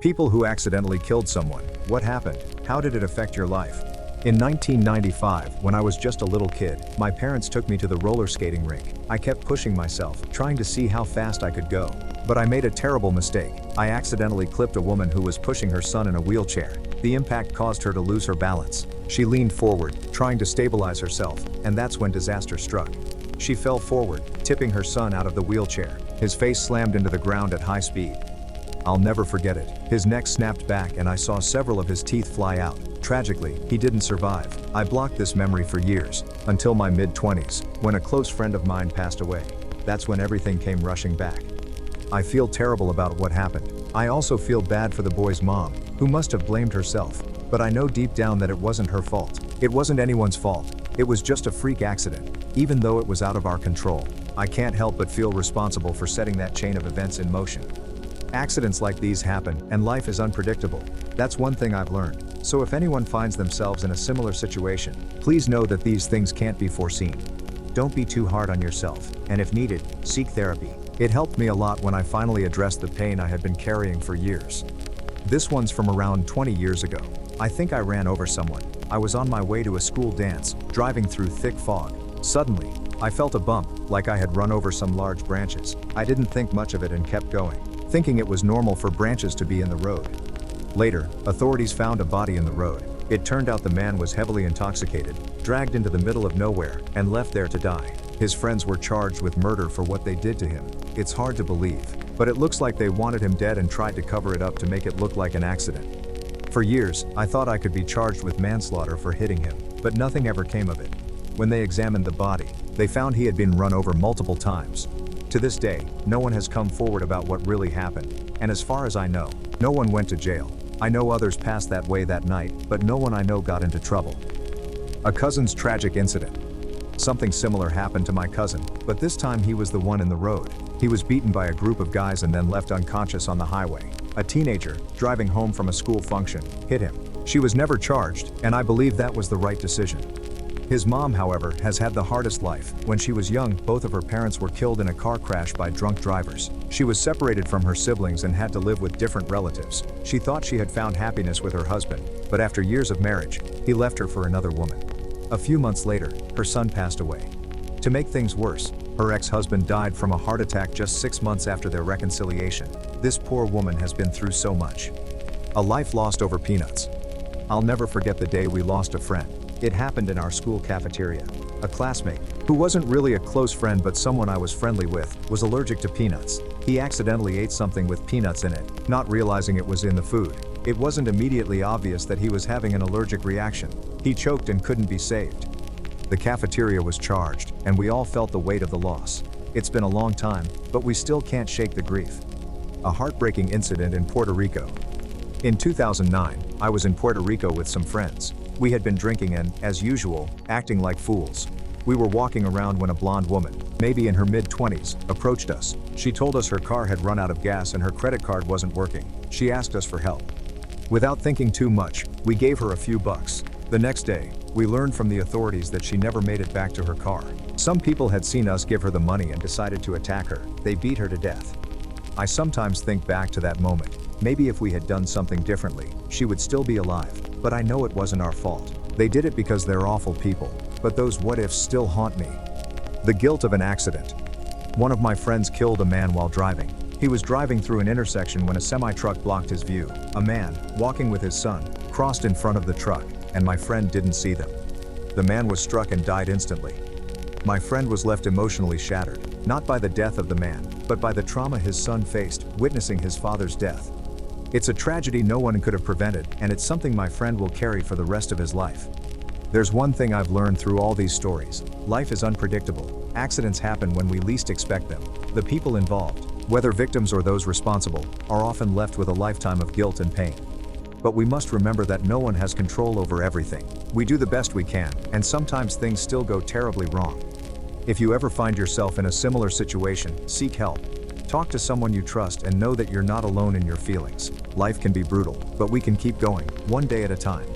People who accidentally killed someone. What happened? How did it affect your life? In 1995, when I was just a little kid, my parents took me to the roller skating rink. I kept pushing myself, trying to see how fast I could go. But I made a terrible mistake. I accidentally clipped a woman who was pushing her son in a wheelchair. The impact caused her to lose her balance. She leaned forward, trying to stabilize herself, and that's when disaster struck. She fell forward, tipping her son out of the wheelchair. His face slammed into the ground at high speed. I'll never forget it. His neck snapped back and I saw several of his teeth fly out. Tragically, he didn't survive. I blocked this memory for years, until my mid-20s, when a close friend of mine passed away. That's when everything came rushing back. I feel terrible about what happened. I also feel bad for the boy's mom, who must have blamed herself. But I know deep down that it wasn't her fault. It wasn't anyone's fault. It was just a freak accident, even though it was out of our control. I can't help but feel responsible for setting that chain of events in motion. Accidents like these happen, and life is unpredictable. That's one thing I've learned. So if anyone finds themselves in a similar situation, please know that these things can't be foreseen. Don't be too hard on yourself, and if needed, seek therapy. It helped me a lot when I finally addressed the pain I had been carrying for years. This one's from around 20 years ago. I think I ran over someone. I was on my way to a school dance, driving through thick fog. Suddenly, I felt a bump, like I had run over some large branches. I didn't think much of it and kept going, thinking it was normal for branches to be in the road. Later, authorities found a body in the road. It turned out the man was heavily intoxicated, dragged into the middle of nowhere, and left there to die. His friends were charged with murder for what they did to him. It's hard to believe, but it looks like they wanted him dead and tried to cover it up to make it look like an accident. For years, I thought I could be charged with manslaughter for hitting him, but nothing ever came of it. When they examined the body, they found he had been run over multiple times. To this day, no one has come forward about what really happened, and as far as I know, no one went to jail. I know others passed that way that night, but no one I know got into trouble. A cousin's tragic incident. Something similar happened to my cousin, but this time he was the one in the road. He was beaten by a group of guys and then left unconscious on the highway. A teenager, driving home from a school function, hit him. She was never charged, and I believe that was the right decision. His mom, however, has had the hardest life. When she was young, both of her parents were killed in a car crash by drunk drivers. She was separated from her siblings and had to live with different relatives. She thought she had found happiness with her husband, but after years of marriage, he left her for another woman. A few months later, her son passed away. To make things worse, her ex-husband died from a heart attack just 6 months after their reconciliation. This poor woman has been through so much. A life lost over peanuts. I'll never forget the day we lost a friend. It happened in our school cafeteria. A classmate, who wasn't really a close friend but someone I was friendly with, was allergic to peanuts. He accidentally ate something with peanuts in it, not realizing it was in the food. It wasn't immediately obvious that he was having an allergic reaction. He choked and couldn't be saved. The cafeteria was charged, and we all felt the weight of the loss. It's been a long time, but we still can't shake the grief. A heartbreaking incident in Puerto Rico. In 2009, I was in Puerto Rico with some friends. We had been drinking and, as usual, acting like fools. We were walking around when a blonde woman, maybe in her mid-20s, approached us. She told us her car had run out of gas and her credit card wasn't working. She asked us for help. Without thinking too much, we gave her a few bucks. The next day, we learned from the authorities that she never made it back to her car. Some people had seen us give her the money and decided to attack her. They beat her to death. I sometimes think back to that moment. Maybe if we had done something differently, she would still be alive. But I know it wasn't our fault. They did it because they're awful people. But those what-ifs still haunt me. The guilt of an accident. One of my friends killed a man while driving. He was driving through an intersection when a semi-truck blocked his view. A man, walking with his son, crossed in front of the truck, and my friend didn't see them. The man was struck and died instantly. My friend was left emotionally shattered, not by the death of the man, but by the trauma his son faced, witnessing his father's death. It's a tragedy no one could have prevented, and it's something my friend will carry for the rest of his life. There's one thing I've learned through all these stories. Life is unpredictable. Accidents happen when we least expect them. The people involved, whether victims or those responsible, are often left with a lifetime of guilt and pain. But we must remember that no one has control over everything. We do the best we can, and sometimes things still go terribly wrong. If you ever find yourself in a similar situation, seek help. Talk to someone you trust and know that you're not alone in your feelings. Life can be brutal, but we can keep going, one day at a time.